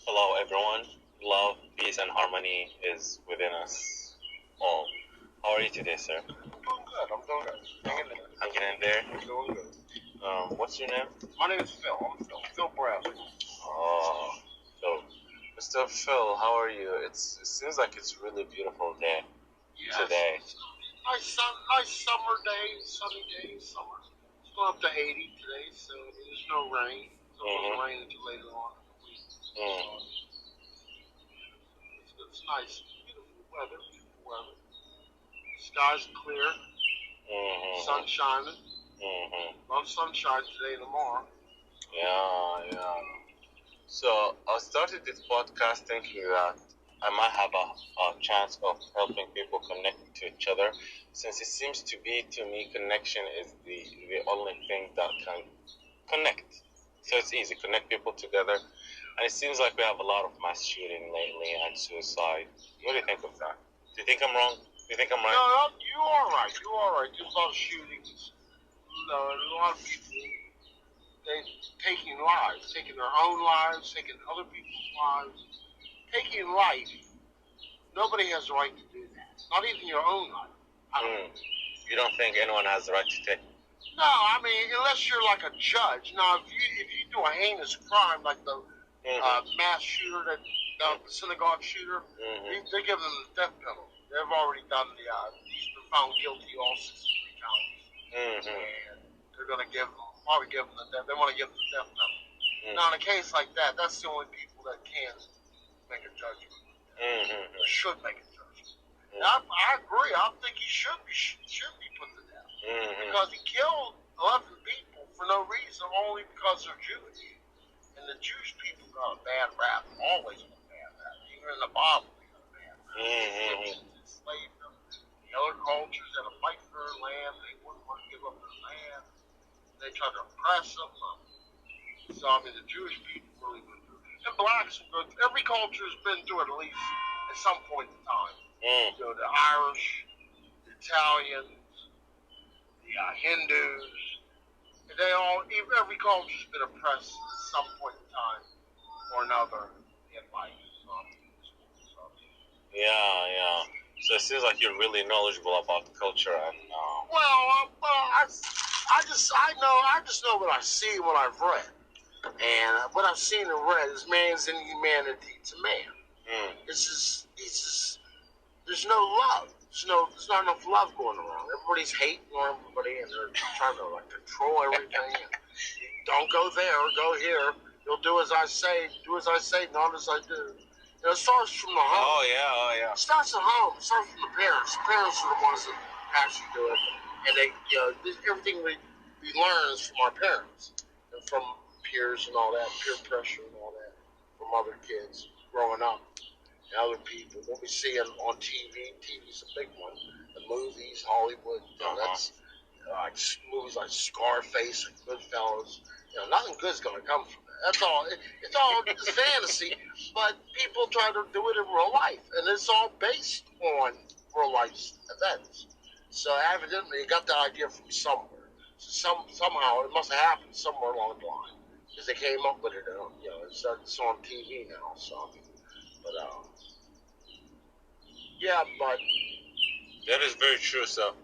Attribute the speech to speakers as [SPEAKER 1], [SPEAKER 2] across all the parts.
[SPEAKER 1] Hello, everyone. Love, peace, and harmony is within us all. How are you today, sir?
[SPEAKER 2] I'm doing good. Hanging in there.
[SPEAKER 1] Hanging in there.
[SPEAKER 2] I'm doing good.
[SPEAKER 1] What's your name?
[SPEAKER 2] My name is Phil. I'm Phil. Phil Bradley.
[SPEAKER 1] Oh, Phil. Mr. Phil, how are you? It seems like it's a really beautiful day today.
[SPEAKER 2] Nice summer day, sunny day, summer. It's going up to 80 today, so there's no rain. So it won't rain until later on in the week. It's nice. Beautiful weather. Sky's clear. Sun shining. Love sunshine today and tomorrow.
[SPEAKER 1] Yeah. So I started this podcast thinking that I might have a chance of helping people connect to each other, since it seems to be, to me, connection is the only thing that can connect. So it's easy, connect people together. And it seems like we have a lot of mass shooting lately and suicide. What do you think of that? Do you think I'm wrong? Do you think I'm right?
[SPEAKER 2] No, you are right. There's a lot of shootings. A lot of people taking lives, taking their own lives, taking other people's lives, taking life. Nobody has the right to do that. Not even your own life.
[SPEAKER 1] You don't think anyone has the right to take?
[SPEAKER 2] No, I mean, unless you're like a judge. Now, if you do a heinous crime like the mass shooter, the synagogue shooter, they give them the death penalty. They've already done he's been found guilty all 63 counts. And they're going to probably give them the death. They want to give them the death penalty. Now, in a case like that, that's the only people that can make a judgment. Or should make a judgment. And I agree. I think he should be put to death. Because he killed 11 people for no reason, only because they're Jewish. And the Jewish people got a bad rap. Always got a bad rap. Even in the Bible, they got a bad rap. Enslaved them. The other cultures had to fight for their land. They wouldn't want to give up their land. They tried to oppress them. So, I mean, the Jewish people really went through it. And blacks will go through. Every culture has been through it at least at some point in time. The Irish, the Italians, the Hindus, every culture's been oppressed at some point in time or another in life.
[SPEAKER 1] Yeah. So it seems like you're really knowledgeable about culture and.
[SPEAKER 2] I just know what I see, what I've read, and what I've seen and read is man's inhumanity to man. There's no love. There's not enough love going around. Everybody's hating on everybody, and they're trying to control everything. And don't go there, go here. You'll do as I say, not as I do. It starts from the home.
[SPEAKER 1] Oh yeah.
[SPEAKER 2] It starts at home. It starts from the parents. The parents are the ones that actually do it, and everything we learn is from our parents and from peers and all that, peer pressure and all that, from other kids growing up. And other people, what we see on TV, TV's a big one. The movies, Hollywood, that's like movies like Scarface and Goodfellas. Nothing good's going to come from that. That's all. It's all just fantasy, but people try to do it in real life, and it's all based on real life events. So evidently, it got the idea from somewhere. So somehow it must have happened somewhere along the line because they came up with it. It's on TV now. So, but
[SPEAKER 1] that is very true. So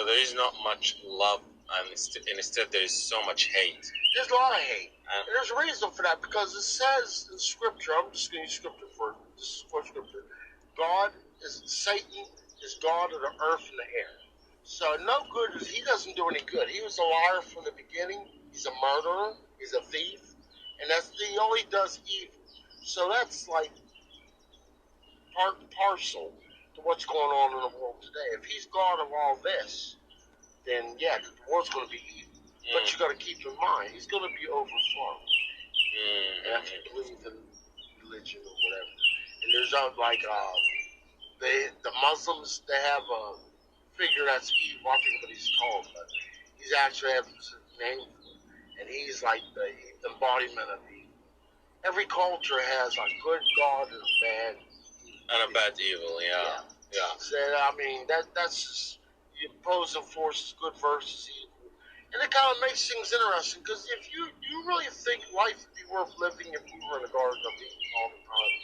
[SPEAKER 1] there is not much love, and instead there is so much hate.
[SPEAKER 2] There's a lot of hate. There's a reason for that, because it says in Scripture. I'm just going to use Scripture for Scripture. Satan is God of the earth and the air. So no good. He doesn't do any good. He was a liar from the beginning. He's a murderer. He's a thief, and he only does evil. So that's like part and parcel to what's going on in the world today. If he's God of all this, then the world's going to be evil. But you got to keep in mind, he's going to be overflowing. And if you believe in religion or whatever, and there's the Muslims, they have a figure that's evil. I forget what he's called, but he's actually has a name for it, and he's like the embodiment of evil. Every culture has a good God and a bad evil.
[SPEAKER 1] And a bad evil, yeah.
[SPEAKER 2] So, I mean, that's just the opposing forces, good versus evil. And it kind of makes things interesting, because if you really think life would be worth living if we were in a garden of Eden all the time,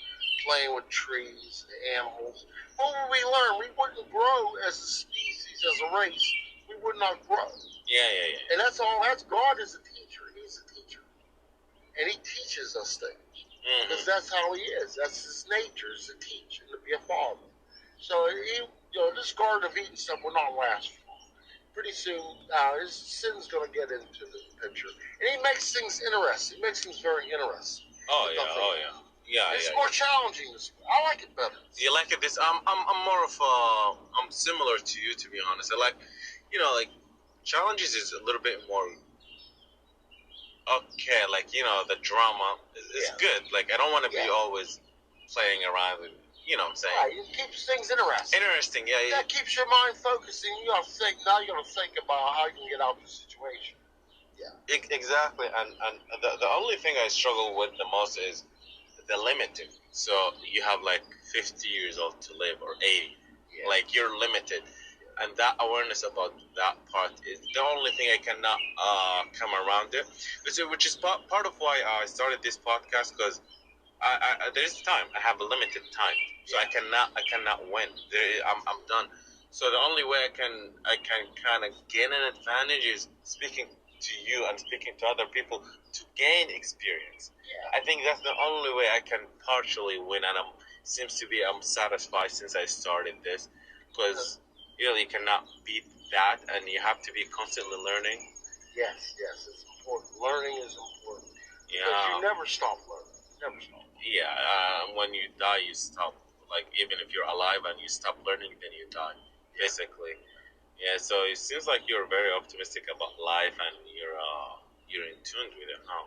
[SPEAKER 2] playing with trees, animals, what would we learn? We wouldn't grow as a species, as a race. We would not grow.
[SPEAKER 1] Yeah.
[SPEAKER 2] And that's all. That's God is a teacher. He's a teacher, and He teaches us things because that's how He is. That's His nature, is to teach and to be a father. So this Garden of Eden stuff will not last for long. Pretty soon, his sin's going to get into the picture, and He makes things interesting. He makes things very interesting. It's more challenging this way. I like it better.
[SPEAKER 1] You like it this? I'm more of I'm similar to you, to be honest. I like, like challenges is a little bit more okay. Like the drama is good. Like I don't want to be always playing around with. You know what I'm saying?
[SPEAKER 2] Right, it keeps things interesting.
[SPEAKER 1] Interesting, yeah.
[SPEAKER 2] That keeps your mind focusing. You got to think. Now you got to think about how you can get out of the situation. Yeah.
[SPEAKER 1] Exactly, and the only thing I struggle with the most is the limiting. So you have like 50 years old to live or 80. Yeah. Like you're limited, and that awareness about that part is the only thing I cannot come around it. Which is part of why I started this podcast, because there's time. I have a limited time, so I cannot win. I'm done. So the only way I can kind of gain an advantage is speaking to you and speaking to other people to gain experience.
[SPEAKER 2] Yeah.
[SPEAKER 1] I think that's the only way I can partially win, and I'm satisfied since I started this, because you cannot beat that, and you have to be constantly learning.
[SPEAKER 2] Yes, it's important. Learning is important.
[SPEAKER 1] Yeah.
[SPEAKER 2] Because you never stop learning. Never stop.
[SPEAKER 1] Yeah, when you die, you stop. Like, even if you're alive and you stop learning, then you die, basically. Yeah, so it seems like you're very optimistic about life, and you're in tune with it, huh?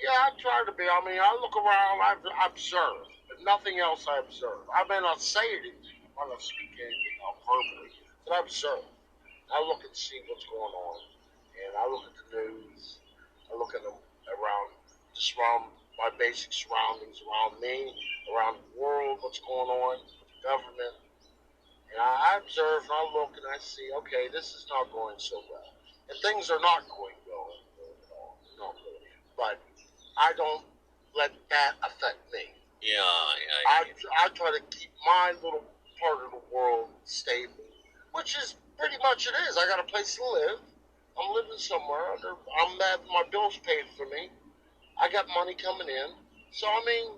[SPEAKER 2] Yeah, I try to be. I mean, I look around, I observe. If nothing else, I observe. I may not say anything, I may not speak anything verbally, but I observe. I look and see what's going on, and I look at the news. I look at them around my basic surroundings around me, around the world, what's going on with the government. And I observe and I look and I see, okay, this is not going so well. And things are not going well at all. Not really. But I don't let that affect me.
[SPEAKER 1] Yeah.
[SPEAKER 2] I try to keep my little part of the world stable, which is pretty much it is. I got a place to live. I'm living somewhere. I'm having my bills paid for me. I got money coming in, so I mean,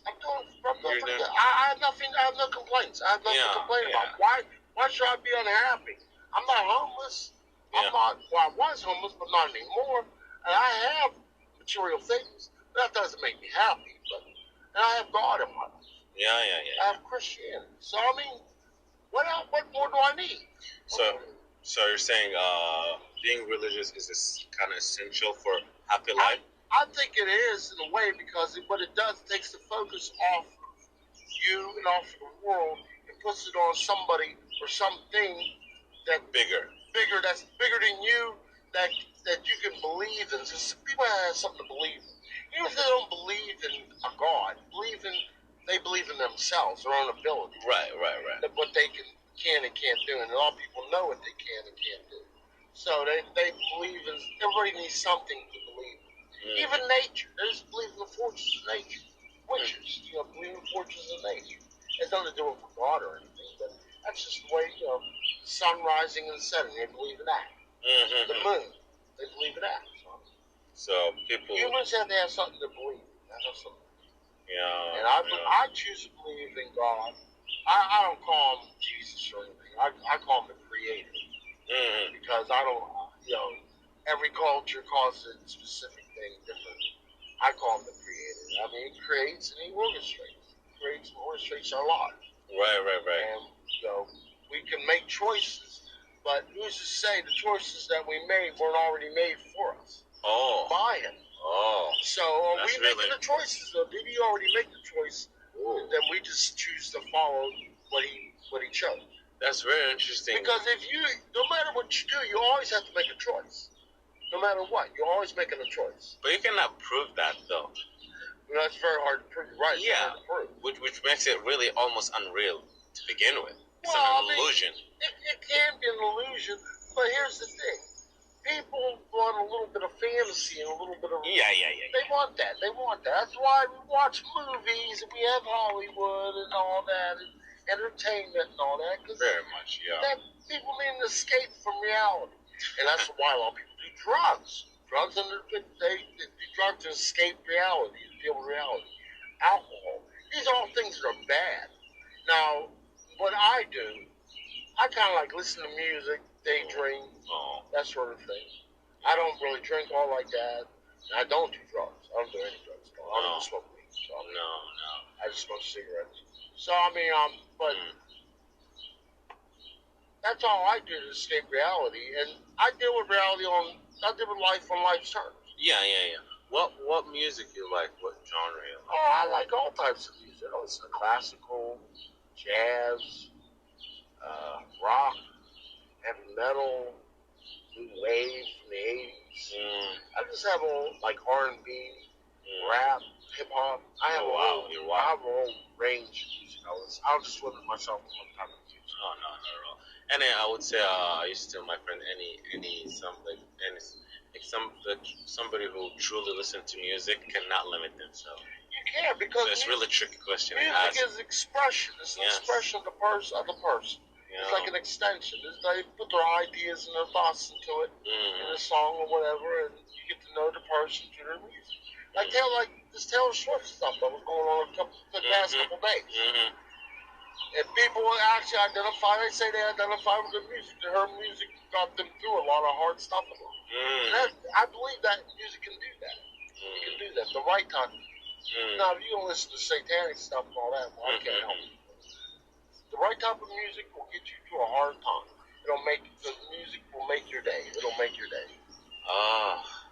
[SPEAKER 2] I'm doing pretty good. I have nothing. I have no complaints. I have nothing to complain about. Why should I be unhappy? I'm not homeless. I'm not. Well, I was homeless, but not anymore. And I have material things. That doesn't make me happy, and I have God in my life.
[SPEAKER 1] Yeah.
[SPEAKER 2] I have Christianity. So I mean, what more do I need?
[SPEAKER 1] So you're saying being religious is kind of essential for happy life?
[SPEAKER 2] I think it is in a way, because what it does, it takes the focus off you and off the world and puts it on somebody or something that's bigger, that's bigger than you, that you can believe in. So people have something to believe in. Even if they don't believe in a God, they believe in themselves, their own ability.
[SPEAKER 1] Right.
[SPEAKER 2] What they can and can't do, and a lot of people know what they can and can't do. So they believe in. Everybody needs something to believe in. Even nature. They just believe in the forces of nature. Witches, believe in the forces of nature. It's nothing to do with God or anything, but that's just the way, sun rising and setting. They believe in that. The moon, they believe in that.
[SPEAKER 1] So
[SPEAKER 2] humans have to have something to believe in. That's something.
[SPEAKER 1] Yeah.
[SPEAKER 2] And I choose to believe in God. I don't call him Jesus or anything. I call him the Creator. Because I don't, every culture calls it a specific thing different. I call him the Creator. I mean, he creates and he orchestrates. He creates and orchestrates our lives.
[SPEAKER 1] Right.
[SPEAKER 2] And, we can make choices, but who's to say the choices that we made weren't already made for us? By him. So are we making the choices, or did he already make the choice? Then we just choose to follow what he chose.
[SPEAKER 1] That's very interesting.
[SPEAKER 2] Because no matter what you do, you always have to make a choice. No matter what, you're always making a choice.
[SPEAKER 1] But you cannot prove that, though.
[SPEAKER 2] That's very hard to prove. Right?
[SPEAKER 1] Yeah. Which makes it really almost unreal to begin with. It's an illusion.
[SPEAKER 2] It can be an illusion, but here's the thing. people want a little bit of fantasy and a little bit of...
[SPEAKER 1] Yeah.
[SPEAKER 2] They want that. That's why we watch movies and we have Hollywood and all that, and entertainment and all that.
[SPEAKER 1] Very much, yeah.
[SPEAKER 2] That people need an escape from reality. And that's why a lot of people do drugs. Drugs, they do drugs to escape reality, to deal with reality. Alcohol. These are all things that are bad. Now, what I do, I kind of like listen to music, daydream, that sort of thing. I don't really drink all like that. And I don't do drugs. I don't do any drugs at all. I don't even smoke weed. So,
[SPEAKER 1] no.
[SPEAKER 2] I just smoke cigarettes. So, I mean, but that's all I do to escape reality. And I deal with reality I deal with life on life's terms.
[SPEAKER 1] Yeah. What music you like? What genre you like?
[SPEAKER 2] Oh, I like all types of music. I listen to classical, jazz, rock, heavy metal, new wave from the 80s. I just have like R&B, rap, hip hop. I have a whole range of music. I'll just limit myself to one type of music.
[SPEAKER 1] Oh, no, not at all. And then I would say I used to tell my friend somebody who truly listens to music cannot limit themselves.
[SPEAKER 2] You can't, because
[SPEAKER 1] so it's really a tricky question.
[SPEAKER 2] Music is expression. It's an expression of the person. It's like an extension. They put their ideas and their thoughts into it in a song or whatever, and you get to know the person through their music. Like this Taylor Swift stuff that was going on the past couple days. And people actually they identify with the music. Her music got them through a lot of hard stuff. I believe that music can do that. It can do that. The right time. Now, if you don't listen to satanic stuff and all that, well, I can't help you. The right type of music will get you through a hard time. The music will make your day. It'll make your day.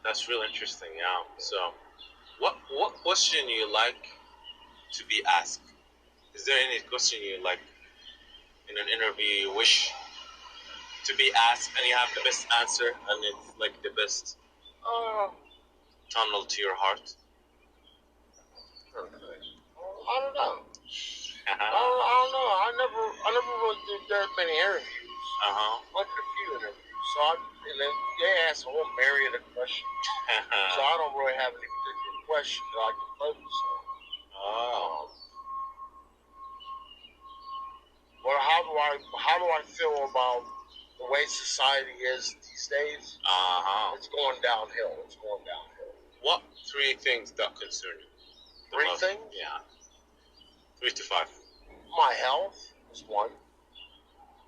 [SPEAKER 1] That's really interesting. Yeah. So, what question you like to be asked? Is there any question you like in an interview you wish to be asked and you have the best answer and it's like the best tunnel to your heart?
[SPEAKER 2] I don't know. I don't know. I never really did that many interviews. I did a few interviews. And then they asked a whole myriad of questions. So I don't really have any particular question that I can focus on. Well, how do I feel about the way society is these days? It's going downhill.
[SPEAKER 1] What 3 things that concern you?
[SPEAKER 2] 3 things?
[SPEAKER 1] Yeah. 3 to 5.
[SPEAKER 2] My health is one.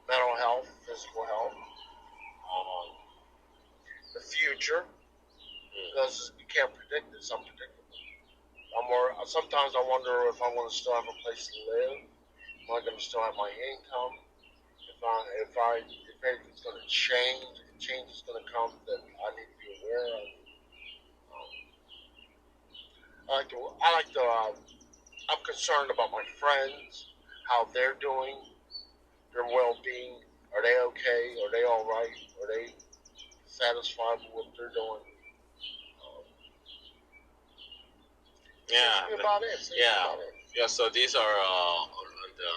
[SPEAKER 2] Mental health, physical health. The future, because you can't predict it. It's unpredictable. Sometimes I wonder if I'm going to still have a place to live. Am I going to still have my income? If anything's going to change, if change is going to come that I need to be aware of. I'm concerned about my friends, how they're doing, their well-being. Are they okay? Are they all right? Are they satisfied with what they're doing? About it.
[SPEAKER 1] Yeah. So these are on the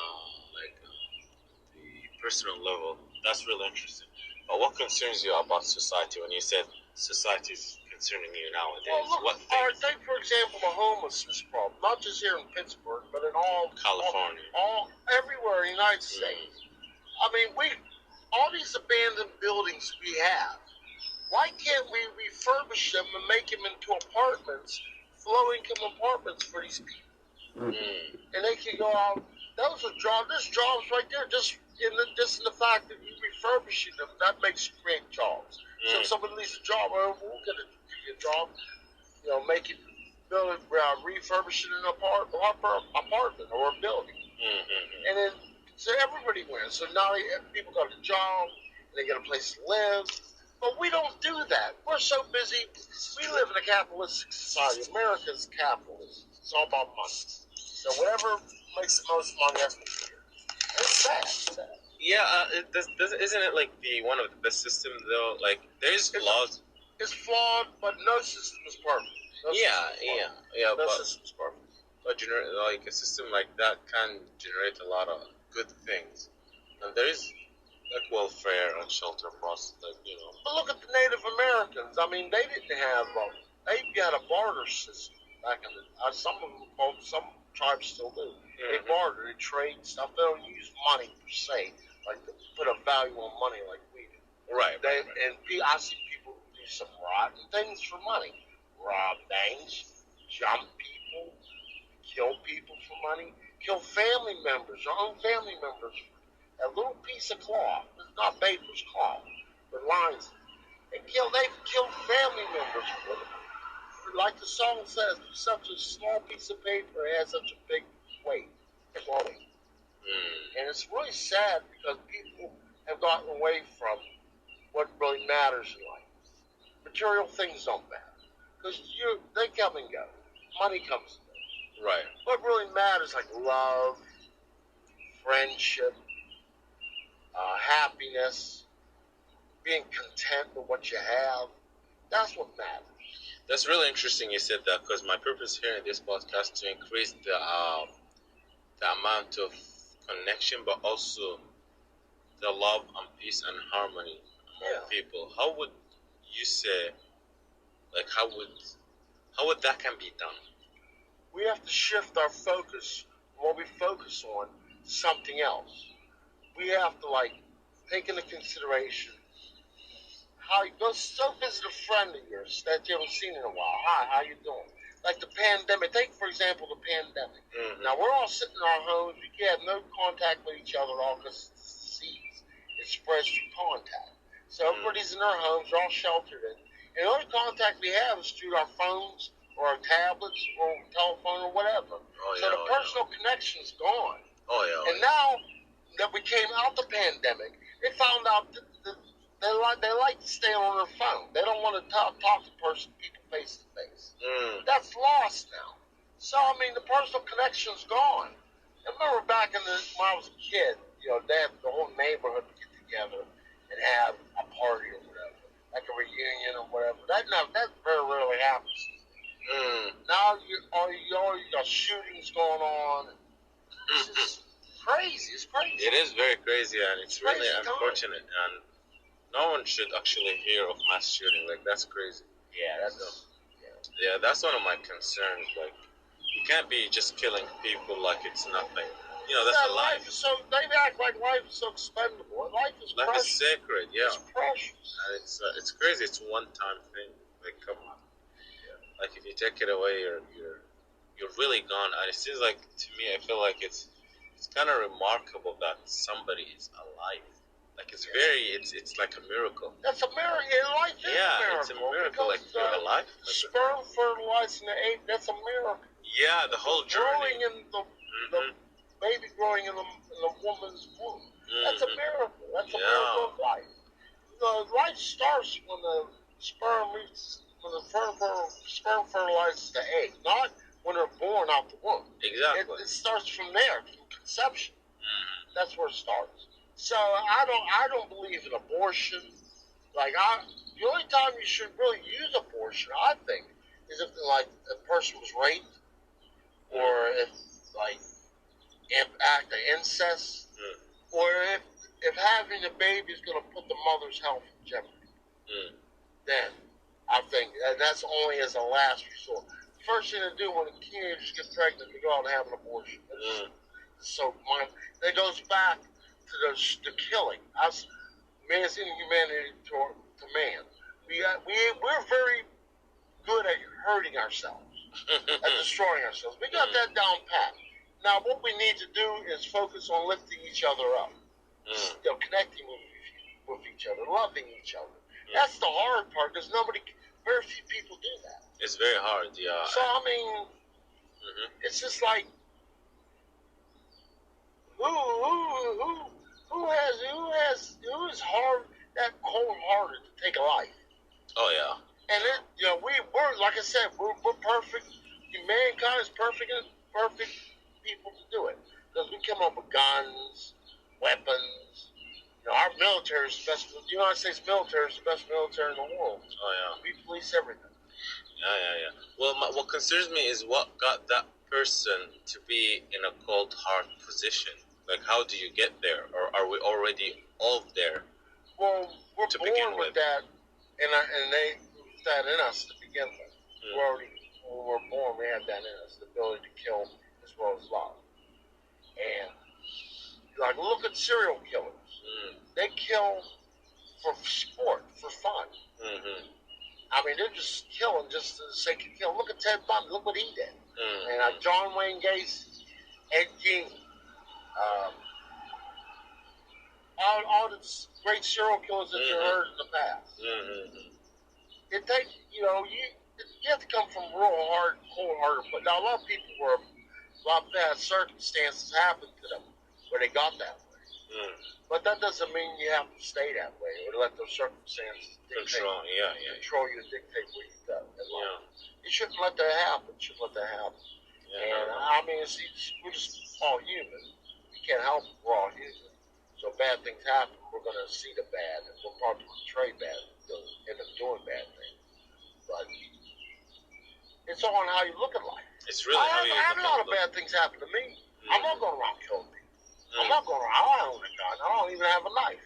[SPEAKER 1] personal level. That's really interesting. But what concerns you about society when you said society is concerning you nowadays?
[SPEAKER 2] Well, look, take for example the homelessness problem, not just here in Pittsburgh, but in all
[SPEAKER 1] California,
[SPEAKER 2] everywhere in the United States. I mean, all these abandoned buildings we have. Why can't we refurbish them and make them into apartments, low-income apartments for these people? And they can go out. Those are jobs. There's jobs right there. Just in the fact that you're refurbishing them, that makes you create jobs. So if somebody needs a job, we'll give you a job. Refurbishing an apartment or a building, and then so everybody wins. So now people got a job, and they get a place to live. But we don't do that. We're so busy. We live in a capitalistic society. America's capitalist. It's all about money. So whatever makes the most money, that's what we do. It's sad.
[SPEAKER 1] Yeah, isn't it like one of the best systems though? Like there's flaws.
[SPEAKER 2] It's flawed, but no system is perfect. No system is perfect.
[SPEAKER 1] But like a system like that can generate a lot of good things, and there is like welfare and shelter process, like
[SPEAKER 2] But look at the Native Americans. I mean, they didn't have. They had a barter system back in the. Some of them, some tribes still do. They barter, they trade stuff. They don't use money per se, like to put a value on money like we do.
[SPEAKER 1] Right.
[SPEAKER 2] And I see people do some rotten things for money, rob banks, jump people, kill people for money, kill family members, their own family members for a little piece of cloth. It's not baker's cloth, but lines. They've killed family members for it. Like the song says, such a small piece of paper has such a big weight, floating. And it's really sad because people have gotten away from what really matters in life. Material things don't matter because they come and go. Money comes and goes.
[SPEAKER 1] Right.
[SPEAKER 2] What really matters, like love, friendship, happiness, being content with what you have. That's what matters.
[SPEAKER 1] That's really interesting you said that, because my purpose here in this podcast is to increase the amount of connection, but also the love and peace and harmony among people. How would you say, like, how would that can be done?
[SPEAKER 2] We have to shift our focus, what we focus on, to something else. We have to, like, take into consideration how you go visit a friend of yours that you haven't seen in a while. Hi, how you doing? Like the pandemic. Take, for example, the pandemic. Now, we're all sitting in our homes. We have no contact with each other at all because it's disease. It spreads through contact. So everybody's in their homes. They're all sheltered in. And the only contact we have is through our phones or our tablets or telephone or whatever. So the personal connection's gone. And now that we came out the pandemic, they found out that they like to stay on their phone. They don't want to talk to people face to face. That's lost now. So I mean, the personal connection's gone. I remember back when I was a kid, they had the whole neighborhood get together and have a party or whatever, like a reunion or whatever. That very rarely happens. Now you got shootings going on. It's just crazy. It's crazy.
[SPEAKER 1] It is very crazy, and it's really unfortunate. And no one should actually hear of mass shooting. Like, that's crazy. That's one of my concerns. Like, you can't be just killing people like it's nothing. That's a life.
[SPEAKER 2] So they act like life is so expendable. Life is
[SPEAKER 1] sacred. Yeah.
[SPEAKER 2] It's precious.
[SPEAKER 1] And it's crazy. It's a one-time thing. Like, come on. Like, if you take it away, you're really gone. And it seems like, to me, I feel like it's kind of remarkable that somebody is alive. Like, it's like a miracle.
[SPEAKER 2] That's a miracle. Life is a miracle.
[SPEAKER 1] It's a miracle. Like, you're alive.
[SPEAKER 2] Sperm fertilizing the egg, that's a miracle.
[SPEAKER 1] Yeah, the whole journey.
[SPEAKER 2] The baby growing in the woman's womb. That's a miracle. That's a miracle of life. The life starts when the sperm fertilizes the egg, not when they're born out the womb.
[SPEAKER 1] Exactly.
[SPEAKER 2] It starts from there, from conception. That's where it starts. So I don't believe in abortion. Like, the only time you should really use abortion, I think, is if a person was raped, or if act of incest, or if having a baby is going to put the mother's health in jeopardy. Then I think that's only as a last resort. First thing to do when teenagers get pregnant, they go out and have an abortion. So it goes back to the killing. Man's inhumanity to man. We're very good at hurting ourselves, at destroying ourselves. We got that down pat. Now, what we need to do is focus on lifting each other up, connecting with each other, loving each other. That's the hard part because very few people do that.
[SPEAKER 1] It's very hard, yeah.
[SPEAKER 2] So I mean, it's just like who is that cold-hearted to take a life?
[SPEAKER 1] Oh yeah.
[SPEAKER 2] And we're like I said, we're perfect. Mankind is perfect people to do it because we come up with guns, weapons. Our military is the best. The United States military is the best military in the world.
[SPEAKER 1] Oh yeah.
[SPEAKER 2] We police everything.
[SPEAKER 1] Yeah. Well, what concerns me is what got that person to be in a cold, hard position. Like, how do you get there, or are we already all there?
[SPEAKER 2] Well, we're born with that, and they that in us to begin with. We're already, when we're born, we have that in us, the ability to kill as well as love. And like, look at serial killers. They kill for sport, for fun. I mean, they're just killing just for the sake of killing. Look at Ted Bundy. Look what he did. And John Wayne Gacy, Ed Gein, all the great serial killers that you heard in the past. It takes, you have to come from real hard, cold-hearted. But now a lot of people a lot of bad circumstances happened to them where they got that way. But that doesn't mean you have to stay that way or let those circumstances control you, dictate where you go. You shouldn't let that happen. And I mean, we're just all human. We can't help it. We're all human. So bad things happen. We're going to see the bad, and we'll probably portray bad, and end up doing bad things. But it's all on how you look at life.
[SPEAKER 1] It's really how you look at life.
[SPEAKER 2] I have a lot of bad things happen to me. I'm not going around killing people. I'm not going around. I don't own a gun. I don't even have a knife.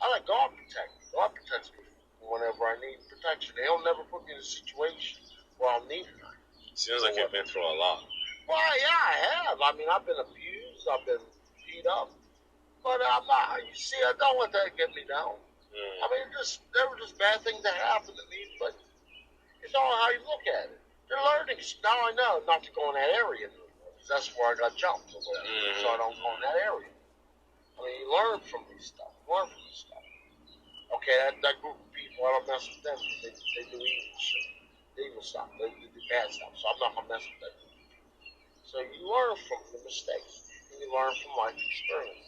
[SPEAKER 2] I let God protect me. God protects me whenever I need protection. He'll never put me in a situation where I'll need a knife.
[SPEAKER 1] Seems like you've been through a lot.
[SPEAKER 2] Well, yeah, I have. I mean, I've been abused. I've been beat up. But I'm not. You see, I don't let that get me down. I mean, there were just bad things that happened to me, but it's all how you look at it. They're learning. Now I know not to go in that area anymore, because that's where I got jumped or whatever. So I don't go in that area. I mean, you learn from these stuff. Okay, that group of people, I don't mess with them because they do evil shit. Evil stuff. They do bad stuff. So I'm not going to mess with that group of people. So you learn from the mistakes. And you learn from life experience.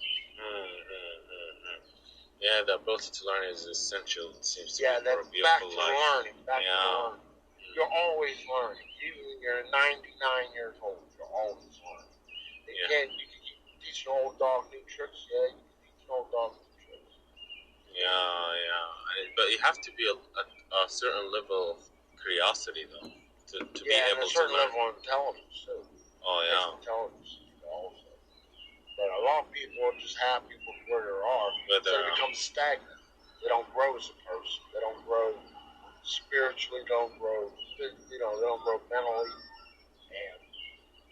[SPEAKER 1] Yeah, the ability to learn is essential. It seems to be for a
[SPEAKER 2] back
[SPEAKER 1] beautiful
[SPEAKER 2] to
[SPEAKER 1] life.
[SPEAKER 2] learning. Back to learning. You're always learning. Even when you're 99 years old, you're always learning. You can teach an old dog new tricks. Yeah, you can teach an old dog new tricks.
[SPEAKER 1] But you have to be a certain level of curiosity, though, to be able to learn.
[SPEAKER 2] A certain level of intelligence, too.
[SPEAKER 1] Oh, yeah.
[SPEAKER 2] Intelligence, also. But a lot of people are just happy with where they are. So they become stagnant. They don't grow as a person. They don't grow spiritually, don't grow, they don't grow mentally. And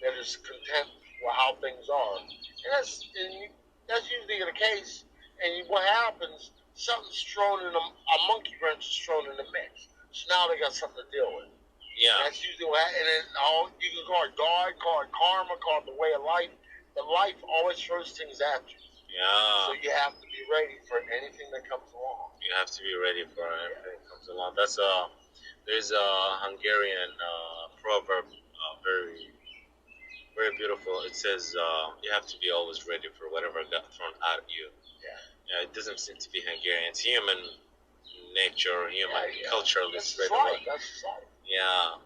[SPEAKER 2] they're just content with how things are. And that's usually the case. And what happens, something's thrown in a monkey wrench is thrown in the mix. So now they got something to deal with.
[SPEAKER 1] Yeah.
[SPEAKER 2] And that's usually what happens. And then you can call it God, call it karma, call it the way of life. But life always throws things at you.
[SPEAKER 1] Yeah.
[SPEAKER 2] So you have to be ready for anything that comes along.
[SPEAKER 1] You have to be ready for everything that comes along. There's a Hungarian proverb, very, very beautiful. It says you have to be always ready for whatever got thrown at you. Yeah. It doesn't seem to be Hungarian. It's human nature, human culture.
[SPEAKER 2] That's right. That's right.
[SPEAKER 1] Yeah.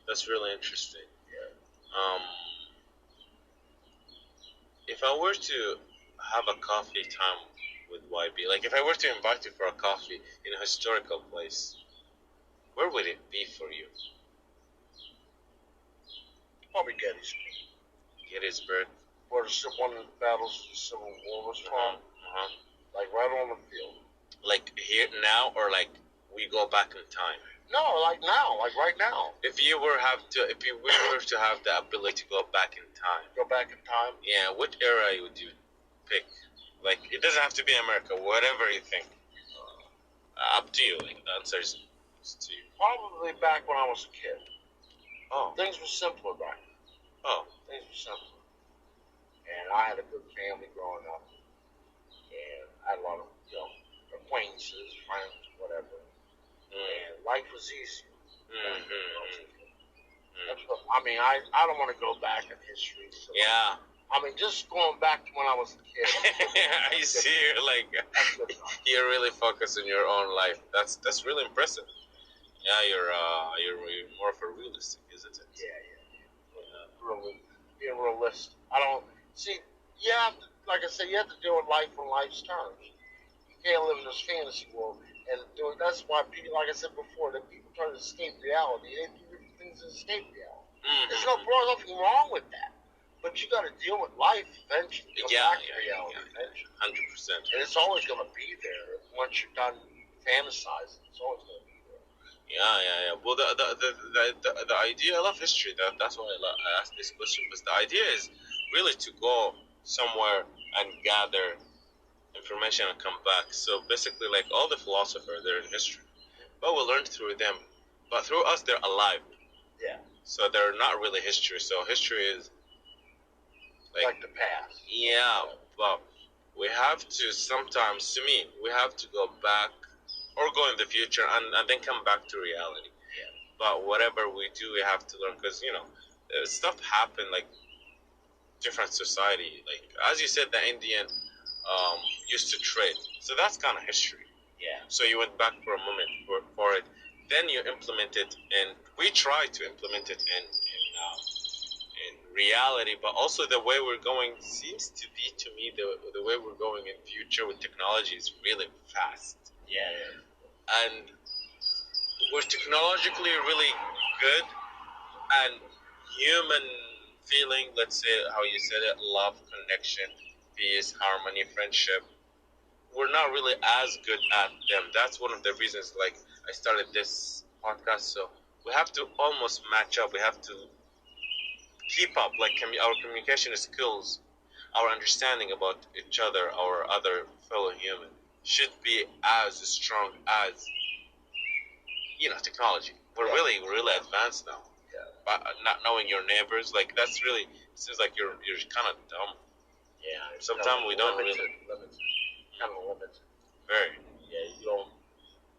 [SPEAKER 1] That's really interesting. If I were to have a coffee time with YB, like if I were to invite you for a coffee in a historical place, where would it be for you?
[SPEAKER 2] Probably Gettysburg.
[SPEAKER 1] Gettysburg?
[SPEAKER 2] Where one of the battles of the Civil War was fought. Like right on the field.
[SPEAKER 1] Like here now, or like we go back in time?
[SPEAKER 2] No, like now, like right now.
[SPEAKER 1] If we were to have the ability to go back in time.
[SPEAKER 2] Go back in time?
[SPEAKER 1] Yeah, what era would you pick? Like, it doesn't have to be America, whatever you think. Up to you. Like, the answer is to you.
[SPEAKER 2] Probably back when I was a kid.
[SPEAKER 1] Oh.
[SPEAKER 2] Things were simpler back then.
[SPEAKER 1] Oh.
[SPEAKER 2] Things were simpler. And I had a good family growing up. And I had a lot of, acquaintances, friends, whatever. And life was easier. That's what, I mean, I don't want to go back in history. So I mean, just going back to when I was a kid.
[SPEAKER 1] I see you're really focused on your own life. That's really impressive. Yeah, you're more of a realistic, isn't it?
[SPEAKER 2] Really, being realistic. I don't see. You have to, like I said, you have to deal with life on life's terms. You can't live in this fantasy world. And that's why people, like I said before, that people try to escape reality. They do different things to escape reality. There's nothing wrong with that. But you got to deal with life eventually. Come back to reality eventually.
[SPEAKER 1] 100%.
[SPEAKER 2] And it's always going to be there once you're done fantasizing. It's always going to be there.
[SPEAKER 1] Yeah. Well, the idea, I love history. That's why I asked this question. Because the idea is really to go somewhere and gather information and come back. So basically, like all the philosophers, they're in history, but we learn through them. But through us, they're alive.
[SPEAKER 2] Yeah.
[SPEAKER 1] So they're not really history. So history is
[SPEAKER 2] like the past.
[SPEAKER 1] Yeah, but we have to sometimes, to me, we have to go back or go in the future and then come back to reality.
[SPEAKER 2] Yeah.
[SPEAKER 1] But whatever we do, we have to learn because, stuff happen like different society. Like, as you said, the Indian used to trade. So that's kind of history.
[SPEAKER 2] Yeah.
[SPEAKER 1] So you went back for a moment for it. Then you implement it, and we try to implement it in reality, but also the way we're going seems to be, to me, the way we're going in future with technology is really fast.
[SPEAKER 2] Yeah.
[SPEAKER 1] And we're technologically really good, and human feeling, let's say how you said it, love, connection, peace, harmony, friendship, we're not really as good at them. That's one of the reasons, like, I started this podcast. So we have to almost match up. We have to keep up, like our communication skills, our understanding about each other, our other fellow human, should be as strong as technology. We're really advanced now.
[SPEAKER 2] Yeah.
[SPEAKER 1] But not knowing your neighbors, like that's really, it seems like you're kind of dumb.
[SPEAKER 2] Yeah.
[SPEAKER 1] Sometimes we don't really.
[SPEAKER 2] Kind of limited.
[SPEAKER 1] Very.
[SPEAKER 2] Yeah, you don't.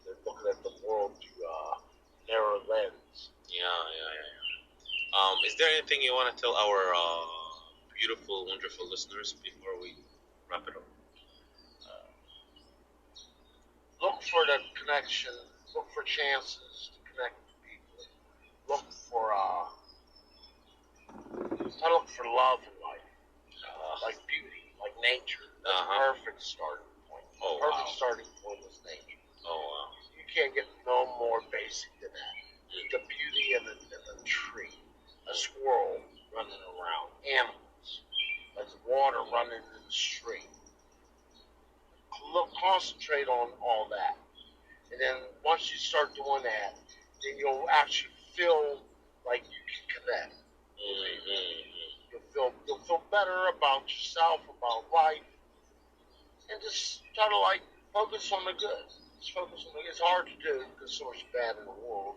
[SPEAKER 2] They're looking at the world through narrow lens.
[SPEAKER 1] Yeah. Is there anything you want to tell our beautiful, wonderful listeners before we wrap it up?
[SPEAKER 2] Look for the connection. Look for chances to connect with people. Look for look for love in life, like beauty, like nature. That's a perfect starting point.
[SPEAKER 1] Oh,
[SPEAKER 2] perfect starting point is nature.
[SPEAKER 1] Oh wow!
[SPEAKER 2] You can't get no more basic than that. The beauty in the tree. A squirrel running around, animals, like water running in the stream. Concentrate on all that, and then once you start doing that, then you'll actually feel like you can connect.
[SPEAKER 1] Mm-hmm.
[SPEAKER 2] You'll feel better about yourself, about life, and just try to focus on the good. Just focus on the good. It's hard to do because so much bad in the world.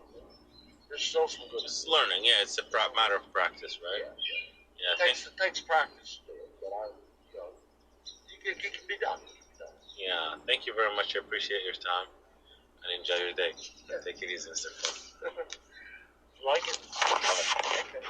[SPEAKER 2] There's still some good.
[SPEAKER 1] Just learning, yeah. It's a matter of practice, right?
[SPEAKER 2] Yeah. It takes practice to do it, but it can be done.
[SPEAKER 1] Yeah. Thank you very much. I appreciate your time and enjoy your day. Yeah. Take it easy, Mr. Phil.
[SPEAKER 2] Like it? Okay.